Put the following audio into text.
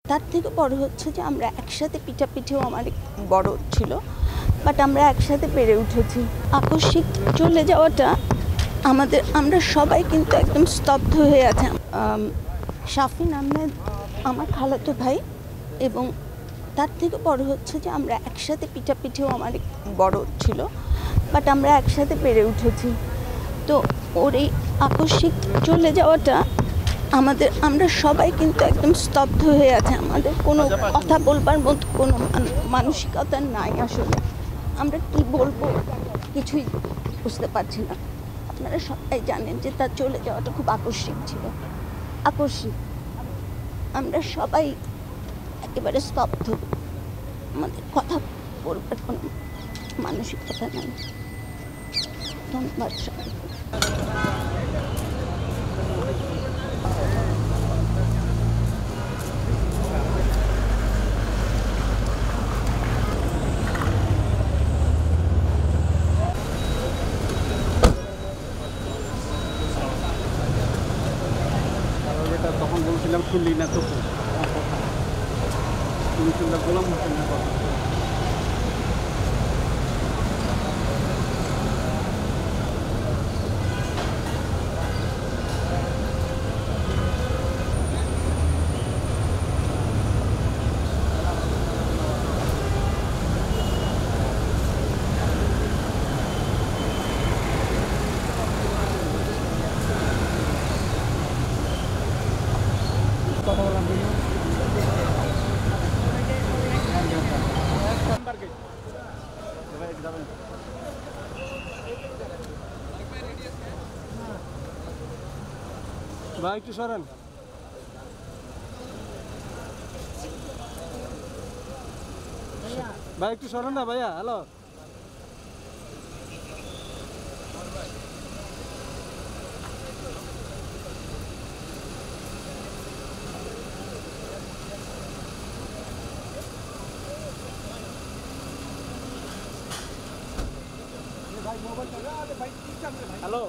তার থেকে বড় হচ্ছে যে আমরা একসাথে পিঠাপিঠিও আমার বড় ছিল, বাট আমরা একসাথে পেরে উঠেছি। আকস্মিক চলে যাওয়াটা আমরা সবাই কিন্তু একদম স্তব্ধ হয়ে আছে। শাফিন আহমেদ আমার খালাতো ভাই, এবং তার থেকে বড় হচ্ছে যে আমরা একসাথে পিঠাপিঠিও আমার বড় ছিল, বাট আমরা একসাথে পেরে উঠেছি। তো ওর এই আকস্মিক চলে যাওয়াটা আমরা সবাই কিন্তু একদম স্তব্ধ হয়ে আছে। আমাদের কোনো কথা বলবার মতো কোনো মানসিকতা নাই। আসলে আমরা কি বলবো কিছুই বুঝতে পারছি না। আপনারা সবাই জানেন যে তার চলে যাওয়াটা খুব আকস্মিক ছিল, আকস্মিক। আমরা সবাই একেবারে স্তব্ধ, আমাদের কথা বলবার কোনো মানসিকতা নাই। ধন্যবাদ সবাইকে। তখন বলছিলাম শুনলি না তো, তুমি শুনলে গোলাম হোসেনের কথা। কথা বললাম ভাই, একটু সরেন। ভাই একটু সরেন না ভাইয়া। Hello, hello.